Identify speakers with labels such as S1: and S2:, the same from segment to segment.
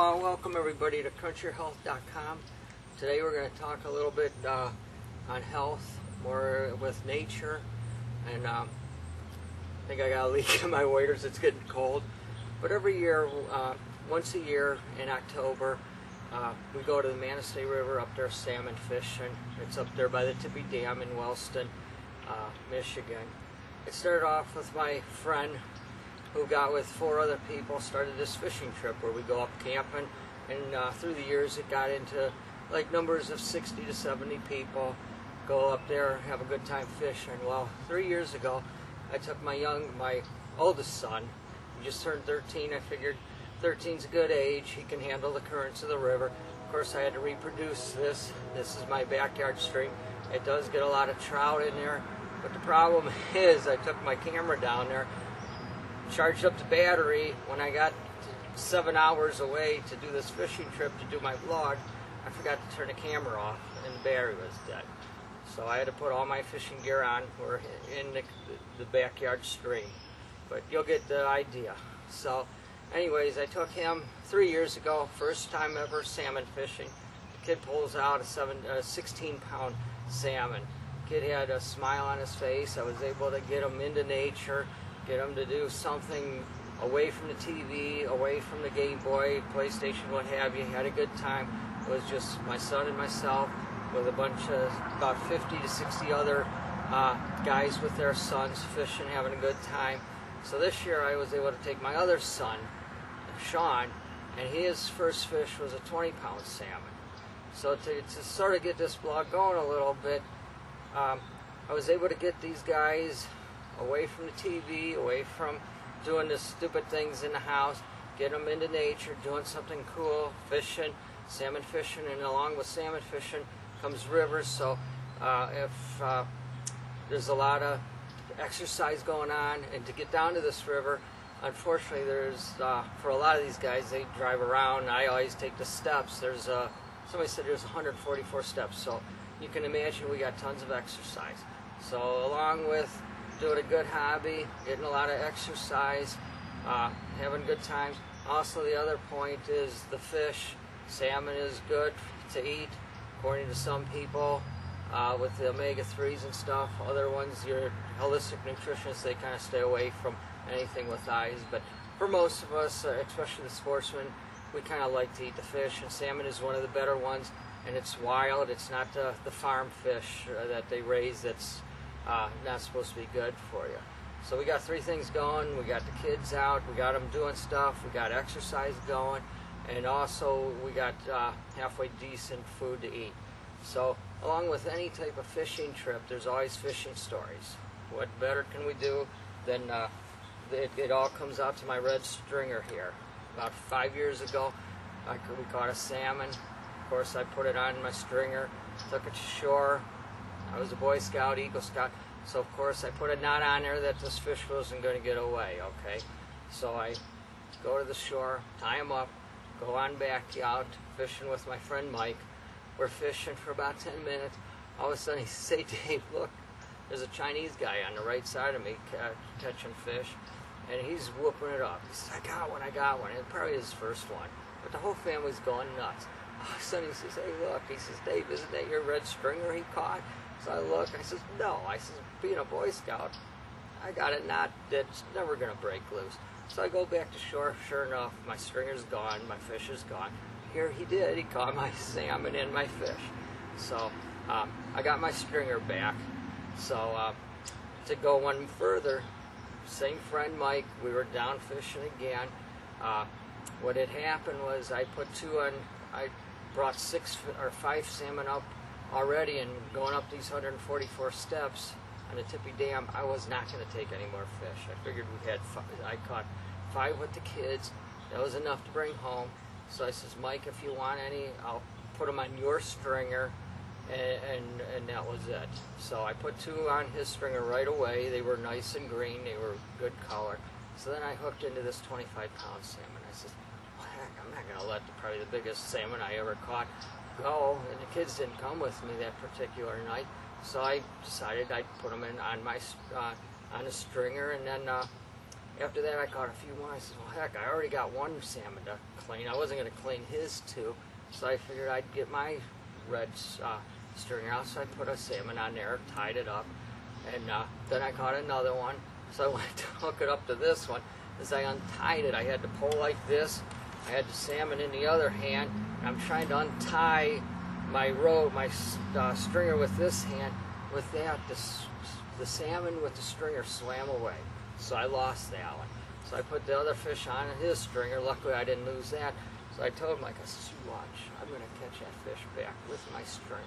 S1: Welcome everybody to CruncherHealth.com. Today we're going to talk a little bit on health, more with nature, and I think I got a leak in my waders. It's getting cold, but every year, once a year in October, we go to the Manistee River up there salmon fishing. It's up there by the Tippy Dam in Wellston, Michigan. It started off with my friend who got with 4 other people, started this fishing trip where we go up camping, and through the years it got into like numbers of 60 to 70 people, go up there, have a good time fishing. Well, 3 years ago, I took my oldest son. He just turned 13. I figured 13's a good age. He can handle the currents of the river. Of course, I had to reproduce this. This is my backyard stream. It does get a lot of trout in there, but the problem is I took my camera down there, charged up the battery. When I got 7 hours away to do this fishing trip to do my vlog, I forgot to turn the camera off and the battery was dead. So I had to put all my fishing gear on. We're in the backyard stream, but you'll get the idea. So anyways, I took him 3 years ago, first time ever salmon fishing. The kid pulls out a 16-pound salmon. Kid had a smile on his face. I was able to get him into nature, get him to do something away from the TV, away from the Game Boy, PlayStation, what have you. Had a good time. It was just my son and myself with a bunch of about 50 to 60 other guys with their sons fishing, having a good time. So this year I was able to take my other son, Sean, and his first fish was a 20-pound salmon. So to sort of get this vlog going a little bit, I was able to get these guys away from the TV, away from doing the stupid things in the house, get them into nature, doing something cool, fishing, salmon fishing, and along with salmon fishing comes rivers. So if there's a lot of exercise going on, and to get down to this river, unfortunately there's, for a lot of these guys, they drive around. I always take the steps. There's somebody said there's 144 steps, so you can imagine we got tons of exercise. So along with doing a good hobby, getting a lot of exercise, having good times. Also, the other point is the fish. Salmon is good to eat, according to some people, with the omega-3s and stuff. Other ones, your holistic nutritionists, they kind of stay away from anything with eyes. But for most of us, especially the sportsmen, we kind of like to eat the fish, and salmon is one of the better ones. And it's wild. It's not the farm fish that they raise that's not supposed to be good for you. So we got 3 things going. We got the kids out, we got them doing stuff, we got exercise going, and also we got halfway decent food to eat. So along with any type of fishing trip, there's always fishing stories. What better can we do than it all comes out to my red stringer here. About 5 years ago, we caught a salmon. Of course, I put it on my stringer, took it to shore. I was a Boy Scout, Eagle Scout, so of course I put a knot on there that this fish wasn't going to get away, okay? So I go to the shore, tie him up, go on back out, fishing with my friend Mike. We're fishing for about 10 minutes. All of a sudden he says, "Hey Dave, look, there's a Chinese guy on the right side of me catching fish," and he's whooping it up. He says, I got one. It probably his first one, but the whole family's going nuts. All of a sudden he says, "Hey look," he says, "Dave, isn't that your red stringer he caught?" So I look, I says, "No." I says, "Being a Boy Scout, I got a knot that's never going to break loose." So I go back to shore. Sure enough, my stringer's gone, my fish is gone. Here he did. He caught my salmon and my fish. So I got my stringer back. So to go one further, same friend Mike, we were down fishing again. What had happened was I put 2 on, I brought 6 or 5 salmon up already, and going up these 144 steps on the Tippy Dam, I was not going to take any more fish. I figured we had 5, I caught 5 with the kids. That was enough to bring home. So I says, "Mike, if you want any, I'll put them on your stringer," and that was it. So I put 2 on his stringer right away. They were nice and green. They were good color. So then I hooked into this 25-pound salmon. I said, "Well, heck, I'm not going to let probably the biggest salmon I ever caught go," and the kids didn't come with me that particular night, so I decided I'd put them in on my on a stringer, and then after that I caught a few more. I said, well heck, I already got one salmon to clean. I wasn't going to clean his too, so I figured I'd get my red stringer out. So I put a salmon on there, tied it up, and then I caught another one. So I went to hook it up to this one. As I untied it, I had to pull like this. I had the salmon in the other hand, and I'm trying to untie my rope, my stringer with this hand. With that, the salmon with the stringer swam away, so I lost that one. So I put the other fish on his stringer. Luckily, I didn't lose that. So I told Mike, I said, "You watch, I'm going to catch that fish back with my stringer."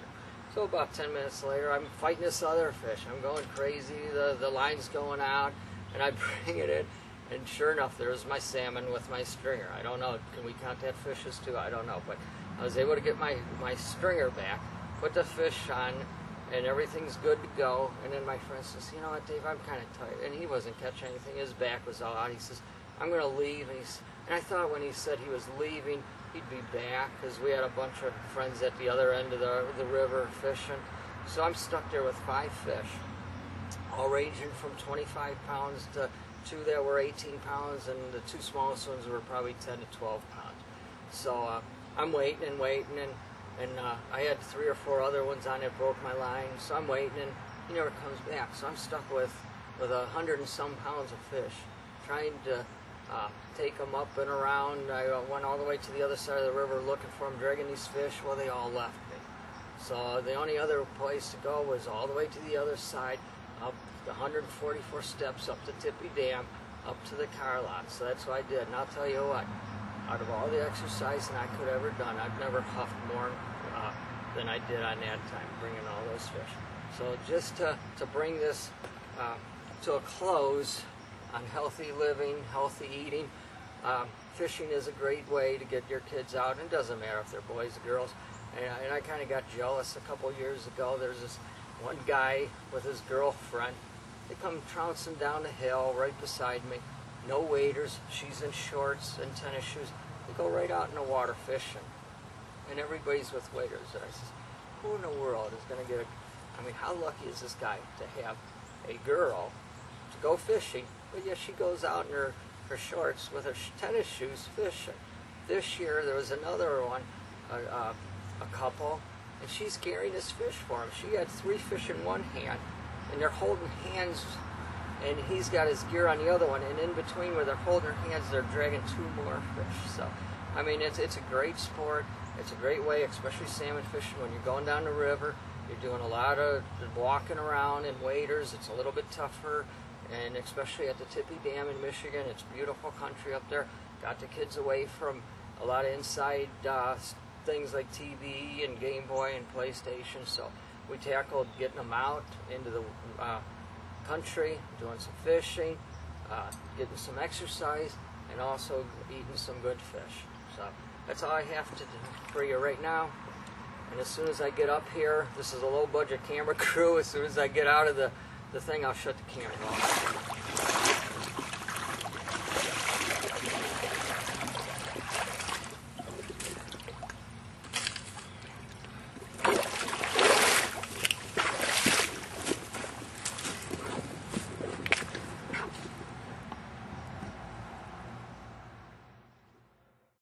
S1: So about 10 minutes later, I'm fighting this other fish. I'm going crazy. The line's going out, and I bring it in. And sure enough, there's my salmon with my stringer. I don't know, can we count that fish as two? I don't know, but I was able to get my stringer back, put the fish on, and everything's good to go. And then my friend says, you know what, Dave, I'm kind of tired. And he wasn't catching anything. His back was all out. He says, I'm going to leave. And I thought when he said he was leaving, he'd be back, because we had a bunch of friends at the other end of the river fishing. So I'm stuck there with 5 fish, all ranging from 25 pounds to 2 that were 18 pounds, and the 2 smallest ones were probably 10 to 12 pounds. So I'm waiting and waiting, and I had 3 or 4 other ones on that broke my line. So I'm waiting, and he never comes back. So I'm stuck with 100 and some pounds of fish, trying to take them up and around. I went all the way to the other side of the river looking for them, dragging these fish. Well, they all left me. So the only other place to go was all the way to the other side, up the 144 steps up to Tippy Dam, up to the car lot. So that's what I did. And I'll tell you what, out of all the exercising I could ever done, I've never huffed more than I did on that time, bringing all those fish. So just to bring this to a close on healthy living, healthy eating, fishing is a great way to get your kids out. And it doesn't matter if they're boys or girls. And I kind of got jealous a couple years ago. There's this one guy with his girlfriend. They come trouncing down the hill right beside me. No waders. She's in shorts and tennis shoes. They go right out in the water fishing. And everybody's with waders. And I says, who in the world is going to get I mean, how lucky is this guy to have a girl to go fishing, but yet she goes out in her shorts with her tennis shoes fishing. This year there was another one, a couple, and she's carrying this fish for him. She had 3 fish in one hand, and they're holding hands, and he's got his gear on the other one, and in between where they're holding their hands, they're dragging 2 more fish. So, I mean, it's a great sport. It's a great way, especially salmon fishing, when you're going down the river. You're doing a lot of walking around in waders. It's a little bit tougher, and especially at the Tippy Dam in Michigan. It's beautiful country up there. Got the kids away from a lot of inside things like TV and Game Boy and PlayStation. So we tackled getting them out into the country, doing some fishing, getting some exercise, and also eating some good fish. So that's all I have to do for you right now. And as soon as I get up here, this is a low budget camera crew. As soon as I get out of the thing, I'll shut the camera off.